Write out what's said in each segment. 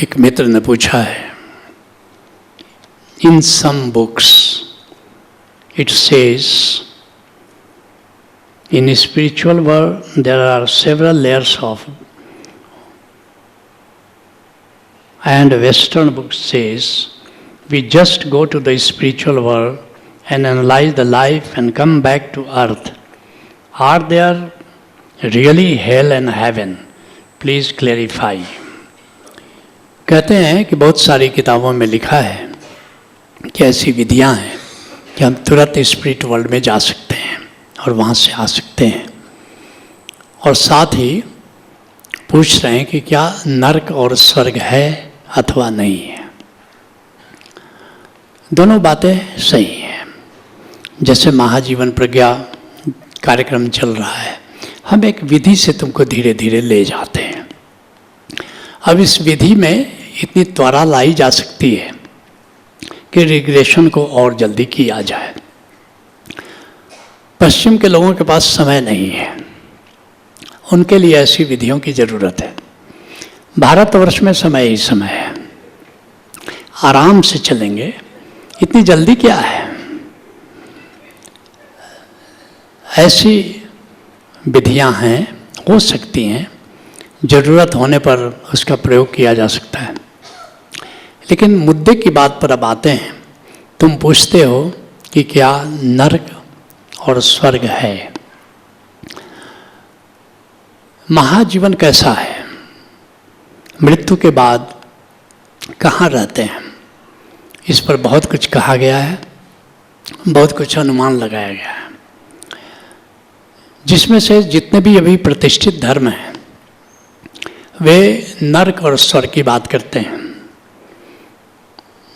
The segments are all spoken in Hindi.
एक मित्र ने पूछा है, in some books it says in spiritual world there are several layers of, and Western book says we just go to the spiritual world and analyze the life and come back to earth. Are there really hell and heaven? Please clarify. कहते हैं कि बहुत सारी किताबों में लिखा है कि ऐसी विधियां हैं कि हम तुरंत स्पिरिट वर्ल्ड में जा सकते हैं और वहाँ से आ सकते हैं, और साथ ही पूछ रहे हैं कि क्या नरक और स्वर्ग है अथवा नहीं है। दोनों बातें सही हैं। जैसे महाजीवन प्रज्ञा कार्यक्रम चल रहा है, हम एक विधि से तुमको धीरे धीरे ले जाते हैं। अब इस विधि में इतनी त्वरा लाई जा सकती है कि रिग्रेशन को और जल्दी किया जाए। पश्चिम के लोगों के पास समय नहीं है, उनके लिए ऐसी विधियों की ज़रूरत है। भारतवर्ष में समय ही समय है, आराम से चलेंगे, इतनी जल्दी क्या है। ऐसी विधियां हैं, हो सकती हैं, ज़रूरत होने पर उसका प्रयोग किया जा सकता है। लेकिन मुद्दे की बात पर अब आते हैं। तुम पूछते हो कि क्या नरक और स्वर्ग है। महाजीवन कैसा है, मृत्यु के बाद कहाँ रहते हैं, इस पर बहुत कुछ कहा गया है, बहुत कुछ अनुमान लगाया गया है, जिसमें से जितने भी अभी प्रतिष्ठित धर्म हैं वे नरक और स्वर्ग की बात करते हैं।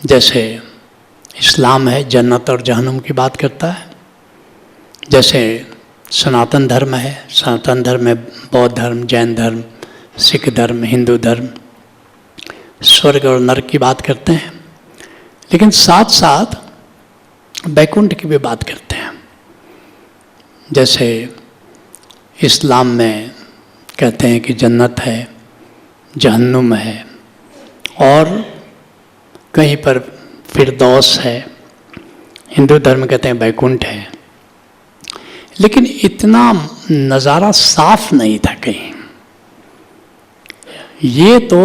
जैसे इस्लाम है, जन्नत और जहन्नुम की बात करता है। जैसे सनातन धर्म है, सनातन धर्म में बौद्ध धर्म, जैन धर्म, सिख धर्म, हिंदू धर्म स्वर्ग और नरक की बात करते हैं। लेकिन साथ साथ वैकुंठ की भी बात करते हैं। जैसे इस्लाम में कहते हैं कि जन्नत है, जहन्नुम है, और कहीं पर फिरदौस है। हिंदू धर्म कहते हैं वैकुंठ है। लेकिन इतना नज़ारा साफ नहीं था कहीं। ये तो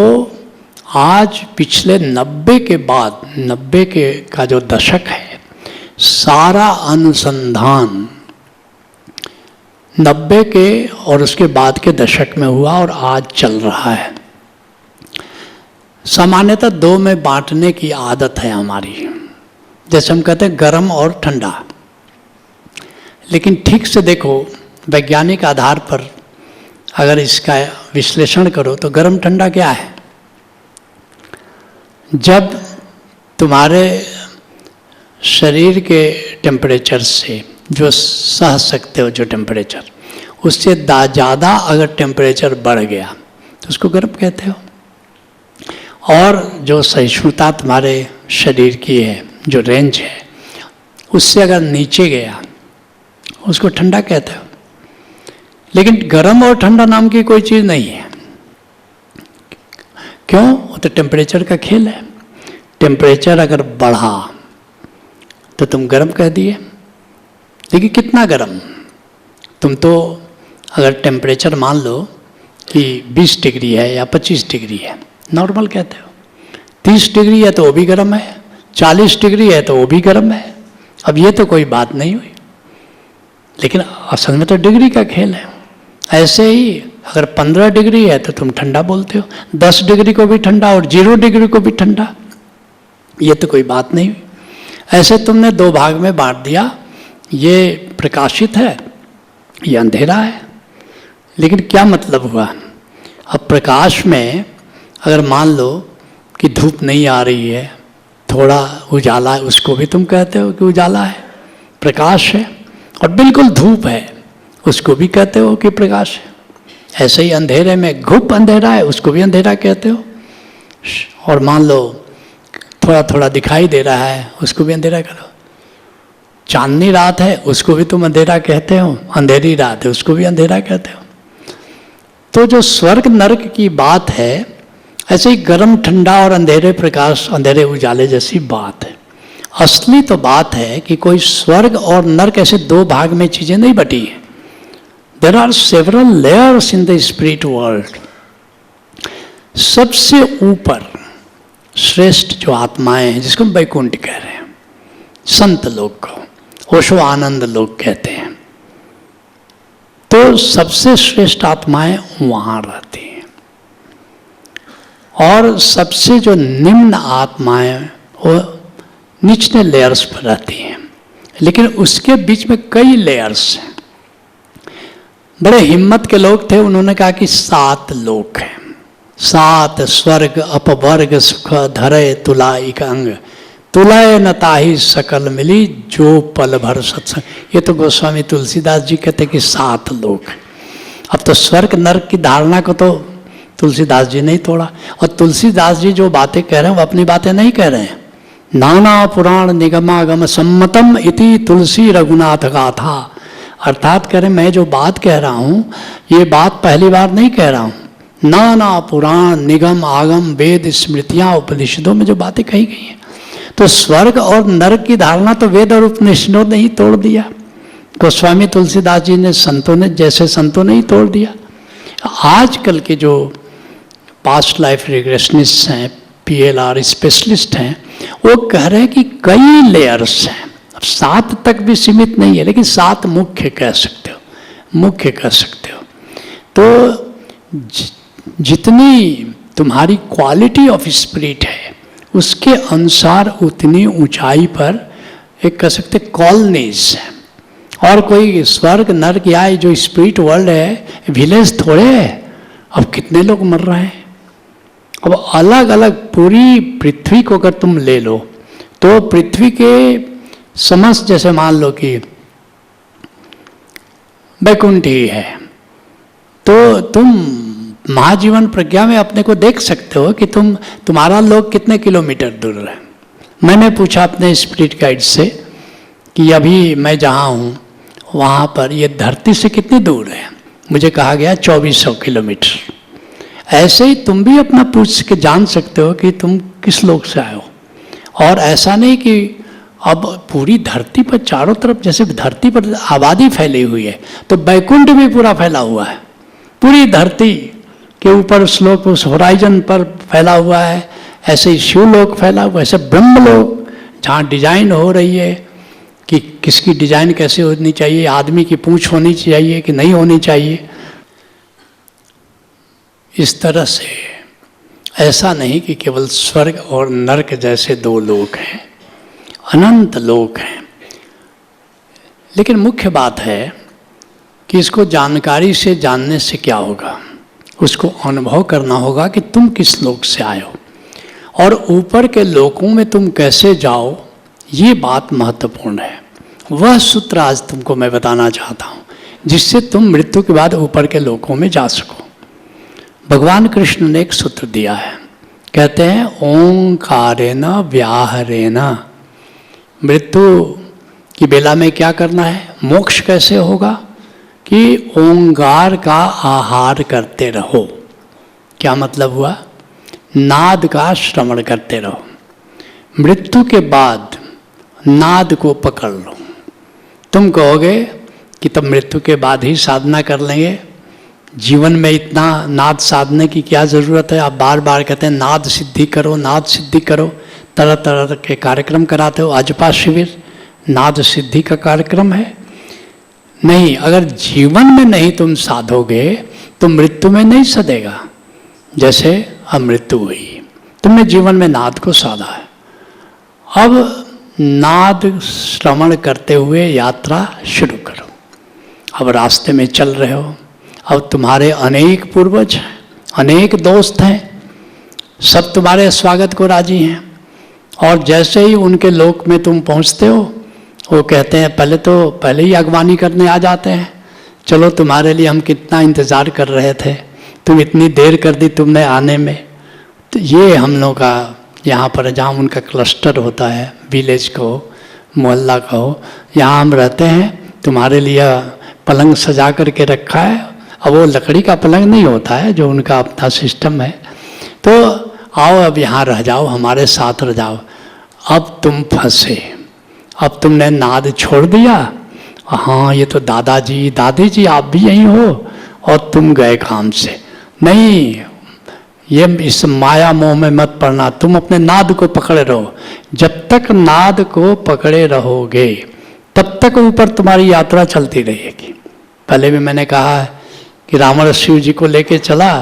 आज पिछले 90 के बाद, 90 के का जो दशक है, सारा अनुसंधान 90 के और उसके बाद के दशक में हुआ और आज चल रहा है। सामान्यतः दो में बांटने की आदत है हमारी, जैसे हम कहते हैं गर्म और ठंडा। लेकिन ठीक से देखो, वैज्ञानिक आधार पर अगर इसका विश्लेषण करो तो गर्म ठंडा क्या है। जब तुम्हारे शरीर के टेम्परेचर से जो सह सकते हो, जो टेम्परेचर, उससे ज़्यादा अगर टेम्परेचर बढ़ गया तो उसको गर्म कहते हो। और जो सहिष्णुता तुम्हारे शरीर की है, जो रेंज है, उससे अगर नीचे गया उसको ठंडा कहते हो। लेकिन गर्म और ठंडा नाम की कोई चीज़ नहीं है। क्यों? वो तो टेम्परेचर का खेल है। टेम्परेचर अगर बढ़ा तो तुम गर्म कह दिए। लेकिन कितना गर्म? तुम तो अगर टेम्परेचर मान लो कि 20 डिग्री है या 25 डिग्री है, नॉर्मल कहते हो। 30 डिग्री है तो वो भी गर्म है, 40 डिग्री है तो वो भी गर्म है। अब ये तो कोई बात नहीं हुई। लेकिन असल में तो डिग्री का खेल है। ऐसे ही अगर 15 डिग्री है तो तुम ठंडा बोलते हो, 10 डिग्री को भी ठंडा और 0 डिग्री को भी ठंडा। ये तो कोई बात नहीं हुई। ऐसे तुमने दो भाग में बांट दिया, ये प्रकाशित है, ये अंधेरा है। लेकिन क्या मतलब हुआ? अब प्रकाश में अगर मान लो कि धूप नहीं आ रही है, थोड़ा उजाला है, उसको भी तुम कहते हो कि उजाला है, प्रकाश है। और बिल्कुल धूप है, उसको भी कहते हो कि प्रकाश है। ऐसे ही अंधेरे में घुप अंधेरा है, उसको भी अंधेरा कहते हो। और मान लो थोड़ा थोड़ा दिखाई दे रहा है, उसको भी अंधेरा करो। चांदनी रात है, उसको भी तुम अंधेरा कहते हो। अंधेरी रात है, उसको भी अंधेरा कहते हो। तो जो स्वर्ग नरक की बात है, ऐसे ही गर्म ठंडा और अंधेरे प्रकाश अंधेरे उजाले जैसी बात है। असली तो बात है कि कोई स्वर्ग और नरक ऐसे दो भाग में चीजें नहीं बटी हैं। There are several layers in the spirit world. सबसे ऊपर श्रेष्ठ जो आत्माएं हैं, जिसको हम वैकुंठ कह रहे हैं, संत लोग को ओशो आनंद लोग कहते हैं, तो सबसे श्रेष्ठ आत्माएं वहां रहती हैं। और सबसे जो निम्न आत्माएं वो निचले लेयर्स पर रहती हैं। लेकिन उसके बीच में कई लेयर्स हैं। बड़े हिम्मत के लोग थे, उन्होंने कहा कि 7 लोक हैं, 7 स्वर्ग अपवर्ग सुख धरे तुलाइक अंग, तुलय न ताहि सकल मिली जो पल भर सत्संग। ये तो गोस्वामी तुलसीदास जी कहते कि 7 लोक हैं। अब तो स्वर्ग नरक की धारणा को तो तुलसीदास जी नहीं तोड़ा। और तुलसीदास जी जो बातें कह रहे हैं वो अपनी बातें नहीं कह रहे हैं। नाना पुराण निगमागम सम्मतम इति तुलसी रघुनाथ गाथा। अर्थात कह रहे मैं जो बात कह रहा हूँ ये बात पहली बार नहीं कह रहा हूँ। नाना पुराण निगम आगम वेद स्मृतियाँ उपनिषदों में जो बातें कही गई हैं, तो स्वर्ग और नरक की धारणा तो वेद और उपनिषदों ने ही तोड़ दिया। गोस्वामी तुलसीदास जी ने संतों ने जैसे संतों ने ही तोड़ दिया। आजकल के जो पास्ट लाइफ रिग्रेशनिस्ट हैं, PLR स्पेशलिस्ट हैं, वो कह रहे हैं कि कई लेयर्स हैं। अब 7 तक भी सीमित नहीं है, लेकिन 7 मुख्य कह सकते हो, मुख्य कह सकते हो। तो जितनी तुम्हारी क्वालिटी ऑफ स्पिरिट है उसके अनुसार उतनी ऊंचाई पर एक कह सकते कॉलोनीज है। और कोई स्वर्ग नरक या जो स्पिरिट वर्ल्ड है विलेज थोड़े है। अब कितने लोग मर रहे हैं। अब अलग अलग पूरी पृथ्वी को अगर तुम ले लो तो पृथ्वी के समस्त, जैसे मान लो कि वैकुंठ ही है, तो तुम महाजीवन प्रज्ञा में अपने को देख सकते हो कि तुम्हारा लोग कितने किलोमीटर दूर है। मैंने पूछा अपने स्पिरिट गाइड से कि अभी मैं जहाँ हूँ वहाँ पर ये धरती से कितनी दूर है। मुझे कहा गया 2400 किलोमीटर। ऐसे ही तुम भी अपना पूछ के जान सकते हो कि तुम किस लोक से आए हो। और ऐसा नहीं कि अब पूरी धरती पर चारों तरफ, जैसे धरती पर आबादी फैली हुई है, तो वैकुंठ भी पूरा फैला हुआ है। पूरी धरती के ऊपर श्लोक उस होराइजन पर फैला हुआ है। ऐसे ही शिवलोक फैला हुआ है, ऐसे ब्रह्मलोक जहाँ डिजाइन हो रही है कि किसकी डिजाइन कैसे होनी चाहिए, आदमी की पूंछ होनी चाहिए कि नहीं होनी चाहिए। इस तरह से ऐसा नहीं कि केवल स्वर्ग और नरक जैसे 2 लोक हैं, अनंत लोक हैं। लेकिन मुख्य बात है कि इसको जानकारी से जानने से क्या होगा, उसको अनुभव करना होगा कि तुम किस लोक से आए हो और ऊपर के लोकों में तुम कैसे जाओ। ये बात महत्वपूर्ण है। वह सूत्र आज तुमको मैं बताना चाहता हूँ जिससे तुम मृत्यु के बाद ऊपर के लोकों में जा सको। भगवान कृष्ण ने एक सूत्र दिया है, कहते हैं ओंकारेण व्याहरेण। मृत्यु की बेला में क्या करना है, मोक्ष कैसे होगा कि ओंकार का आहार करते रहो। क्या मतलब हुआ, नाद का श्रवण करते रहो। मृत्यु के बाद नाद को पकड़ लो। तुम कहोगे कि तब मृत्यु के बाद ही साधना कर लेंगे, जीवन में इतना नाद साधने की क्या ज़रूरत है। आप बार बार कहते हैं नाद सिद्धि करो, नाद सिद्धि करो, तरह तरह के कार्यक्रम कराते हो। अजपा शिविर नाद सिद्धि का कार्यक्रम है। नहीं, अगर जीवन में नहीं तुम साधोगे तो मृत्यु में नहीं सधेगा। जैसे अब मृत्यु हुई, तुमने जीवन में नाद को साधा है, अब नाद श्रवण करते हुए यात्रा शुरू करो। अब रास्ते में चल रहे हो, अब तुम्हारे अनेक पूर्वज हैं, अनेक दोस्त हैं, सब तुम्हारे स्वागत को राजी हैं। और जैसे ही उनके लोक में तुम पहुंचते हो, वो कहते हैं पहले ही अगवानी करने आ जाते हैं, चलो तुम्हारे लिए हम कितना इंतज़ार कर रहे थे, तुम इतनी देर कर दी तुमने आने में। तो ये हम लोग का यहाँ पर जहाँ उनका क्लस्टर होता है, विलेज कहो मोहल्ला कहो, यहाँ हम रहते हैं, तुम्हारे लिए पलंग सजा करके रखा है। अब वो लकड़ी का पलंग नहीं होता है जो उनका अपना सिस्टम है। तो आओ अब यहाँ रह जाओ, हमारे साथ रह जाओ। अब तुम फंसे, अब तुमने नाद छोड़ दिया। हाँ ये तो दादाजी दादी जी आप भी यहीं हो और तुम गए काम से। नहीं, ये इस माया मोह में मत पड़ना, तुम अपने नाद को पकड़े रहो। जब तक नाद को पकड़े रहोगे तब तक ऊपर तुम्हारी यात्रा चलती रहेगी। पहले भी मैंने कहा है कि रावण शिव जी को लेके चला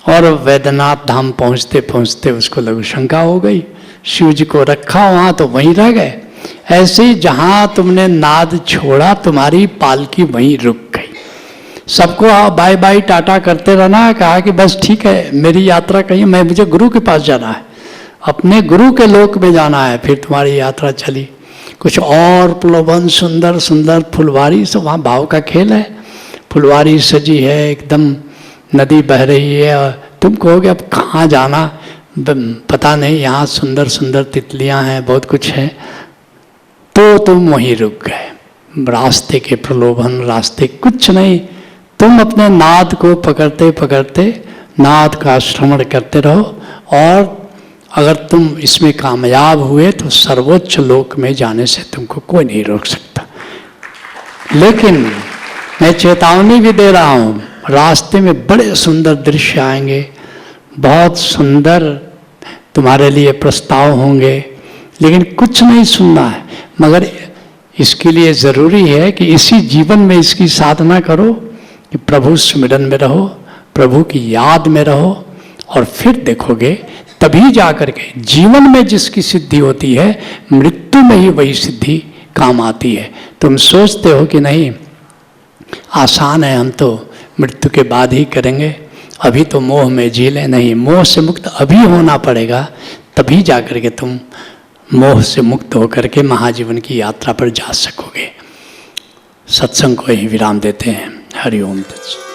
और वैद्यनाथ धाम पहुँचते पहुँचते उसको लघु शंका हो गई। शिव जी को रखा वहाँ तो वहीं रह गए। ऐसे ही जहाँ तुमने नाद छोड़ा तुम्हारी पालकी वहीं रुक गई। सबको बाय बाय टाटा करते रहना, कहा कि बस ठीक है मेरी यात्रा कहीं, मैं मुझे गुरु के पास जाना है, अपने गुरु के लोक में जाना है। फिर तुम्हारी यात्रा चली। कुछ और प्रलोभन, सुंदर सुंदर फुलवारी, सब वहाँ भाव का खेल है। फुलवारी सजी है, एकदम नदी बह रही है और तुम कहोगे अब कहाँ जाना, पता नहीं, यहाँ सुंदर सुंदर तितलियाँ हैं, बहुत कुछ है। तो तुम वहीं रुक गए। रास्ते के प्रलोभन, रास्ते कुछ नहीं, तुम अपने नाद को पकड़ते पकड़ते नाद का श्रवण करते रहो। और अगर तुम इसमें कामयाब हुए तो सर्वोच्च लोक में जाने से तुमको कोई नहीं रोक सकता। लेकिन मैं चेतावनी भी दे रहा हूँ, रास्ते में बड़े सुंदर दृश्य आएंगे, बहुत सुंदर तुम्हारे लिए प्रस्ताव होंगे, लेकिन कुछ नहीं सुनना है। मगर इसके लिए ज़रूरी है कि इसी जीवन में इसकी साधना करो कि प्रभु स्मरण में रहो, प्रभु की याद में रहो, और फिर देखोगे तभी जाकर के जीवन में जिसकी सिद्धि होती है मृत्यु में ही वही सिद्धि काम आती है। तुम सोचते हो कि नहीं आसान है, हम तो मृत्यु के बाद ही करेंगे, अभी तो मोह में जी ले। नहीं, मोह से मुक्त अभी होना पड़ेगा, तभी जाकर के तुम मोह से मुक्त होकर के महाजीवन की यात्रा पर जा सकोगे। सत्संग को ही विराम देते हैं। हरि ओम तत्सत।